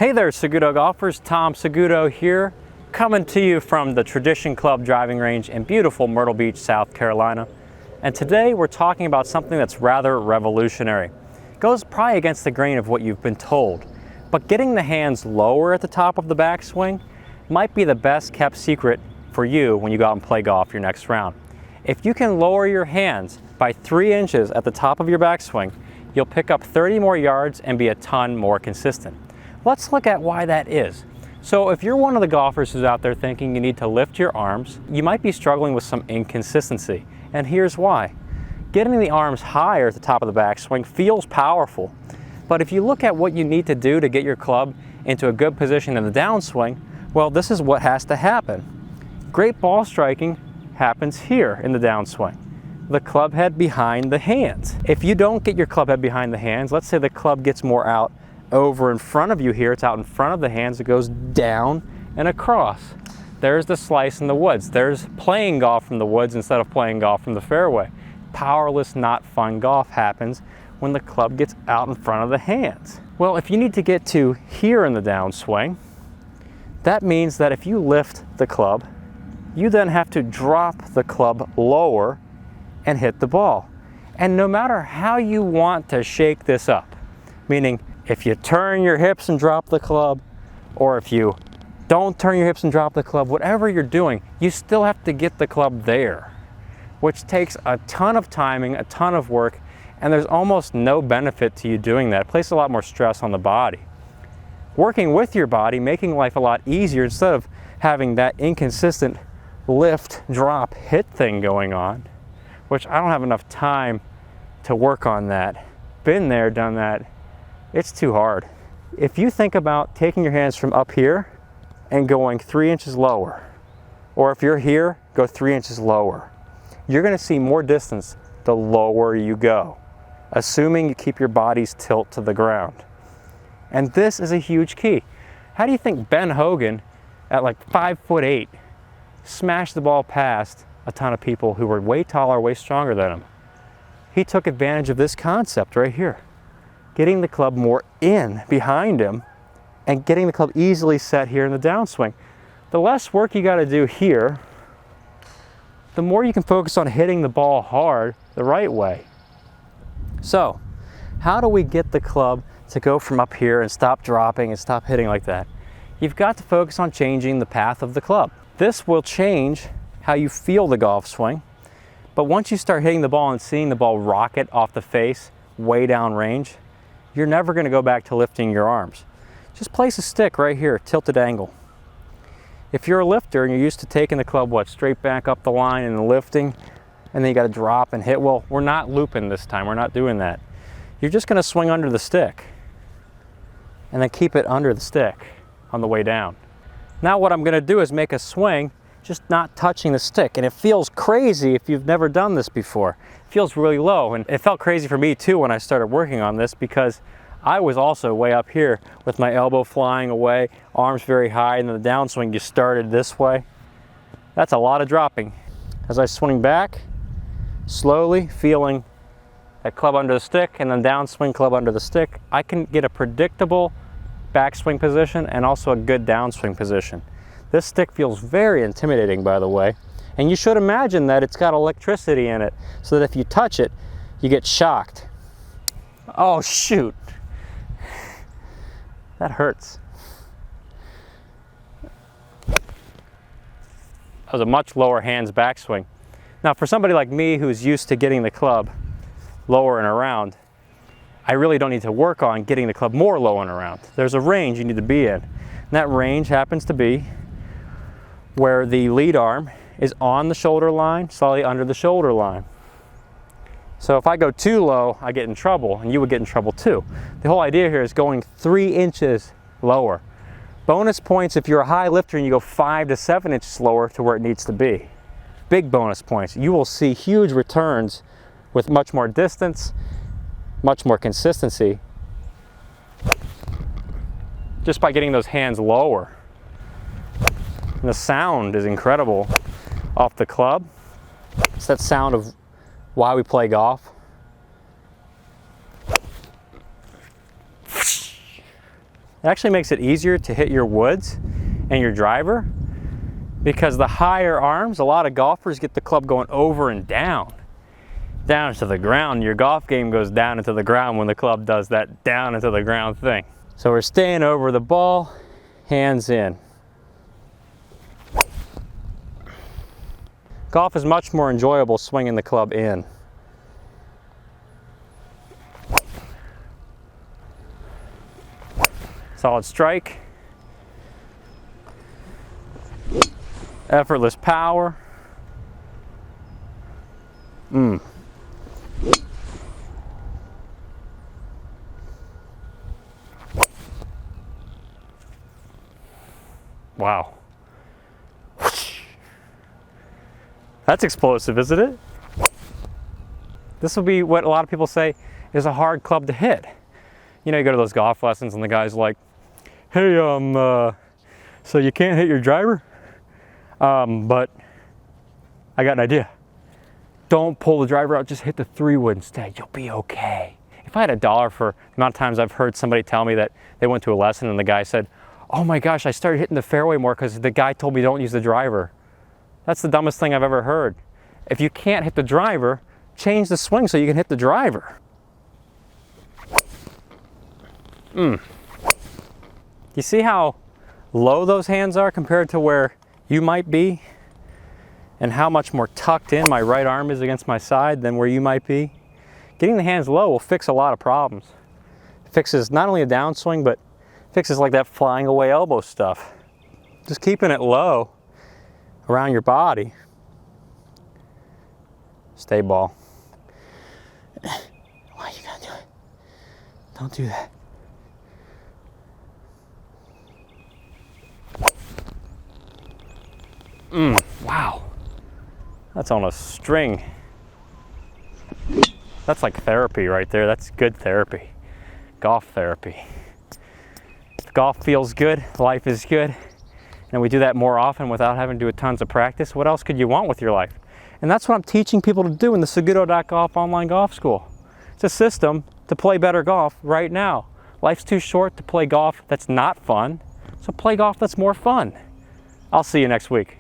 Hey there, Saguto golfers. Tom Saguto here, coming to you from the Tradition Club driving range in beautiful Myrtle Beach, South Carolina. And today we're talking about something that's rather revolutionary. It goes probably against the grain of what you've been told, but getting the hands lower at the top of the backswing might be the best kept secret for you when you go out and play golf your next round. If you can lower your hands by 3 inches at the top of your backswing, you'll pick up 30 more yards and be a ton more consistent. Let's look at why that is. So if you're one of the golfers who's out there thinking you need to lift your arms, you might be struggling with some inconsistency. And here's why. Getting the arms higher at the top of the backswing feels powerful. But if you look at what you need to do to get your club into a good position in the downswing, well, this is what has to happen. Great ball striking happens here in the downswing. The club head behind the hands. If you don't get your club head behind the hands, let's say the club gets more out over in front of you here, it's out in front of the hands, it goes down and across. There's the slice in the woods. There's playing golf from the woods instead of playing golf from the fairway. Powerless, not fun golf happens when the club gets out in front of the hands. Well, if you need to get to here in the downswing, that means that if you lift the club, you then have to drop the club lower and hit the ball. And no matter how you want to shake this up, meaning if you turn your hips and drop the club, or if you don't turn your hips and drop the club, whatever you're doing, you still have to get the club there, which takes a ton of timing, a ton of work, and there's almost no benefit to you doing that. It places a lot more stress on the body. Working with your body, making life a lot easier instead of having that inconsistent lift, drop, hit thing going on, which I don't have enough time to work on that. Been there, done that. It's too hard. If you think about taking your hands from up here and going 3 inches lower, or if you're here, go 3 inches lower, you're gonna see more distance the lower you go, assuming you keep your body's tilt to the ground. And this is a huge key. How do you think Ben Hogan, at like 5'8", smashed the ball past a ton of people who were way taller, way stronger than him? He took advantage of this concept right here. Getting the club more in behind him and getting the club easily set here in the downswing. The less work you got to do here, the more you can focus on hitting the ball hard the right way. So, how do we get the club to go from up here and stop dropping and stop hitting like that? You've got to focus on changing the path of the club. This will change how you feel the golf swing, but once you start hitting the ball and seeing the ball rocket off the face way down range, you're never going to go back to lifting your arms. Just place a stick right here, tilted angle. If you're a lifter and you're used to taking the club, straight back up the line and lifting, and then you got to drop and hit, well, we're not looping this time. We're not doing that. You're just going to swing under the stick and then keep it under the stick on the way down. Now what I'm going to do is make a swing just not touching the stick, and it feels crazy if you've never done this before. It feels really low, and it felt crazy for me too when I started working on this, because I was also way up here with my elbow flying away, arms very high, and then the downswing you started this way. That's a lot of dropping. As I swing back, slowly feeling that club under the stick and then downswing club under the stick, I can get a predictable backswing position and also a good downswing position. This stick feels very intimidating, by the way, and you should imagine that it's got electricity in it so that if you touch it, you get shocked. Oh shoot, that hurts. That was a much lower hands backswing. Now for somebody like me who's used to getting the club lower and around, I really don't need to work on getting the club more low and around. There's a range you need to be in, and that range happens to be where the lead arm is on the shoulder line, slightly under the shoulder line. So if I go too low, I get in trouble, and you would get in trouble too. The whole idea here is going 3 inches lower. Bonus points if you're a high lifter and you go 5 to 7 inches lower to where it needs to be. Big bonus points. You will see huge returns with much more distance, much more consistency, just by getting those hands lower. And the sound is incredible off the club. It's that sound of why we play golf. It actually makes it easier to hit your woods and your driver because the higher arms, a lot of golfers get the club going over and down to the ground. Your golf game goes down into the ground when the club does that down into the ground thing. So we're staying over the ball, hands in. Golf is much more enjoyable swinging the club in. Solid strike. Effortless power. Wow. That's explosive, isn't it? This will be what a lot of people say is a hard club to hit. You know, you go to those golf lessons and the guy's like, hey, so you can't hit your driver? But I got an idea. Don't pull the driver out, just hit the 3-wood instead. You'll be okay. If I had $1 for the amount of times I've heard somebody tell me that they went to a lesson and the guy said, oh my gosh, I started hitting the fairway more because the guy told me don't use the driver. That's the dumbest thing I've ever heard. If you can't hit the driver, change the swing so you can hit the driver. You see how low those hands are compared to where you might be? And how much more tucked in my right arm is against my side than where you might be? Getting the hands low will fix a lot of problems. It fixes not only a downswing, but fixes like that flying away elbow stuff. Just keeping it low around your body. Stay ball. Why you gotta do it? Don't do that. Wow. That's on a string. That's like therapy right there. That's good therapy. Golf therapy. If golf feels good, life is good, and we do that more often without having to do tons of practice, what else could you want with your life? And that's what I'm teaching people to do in the Saguto.golf online golf school. It's a system to play better golf right now. Life's too short to play golf that's not fun, so play golf that's more fun. I'll see you next week.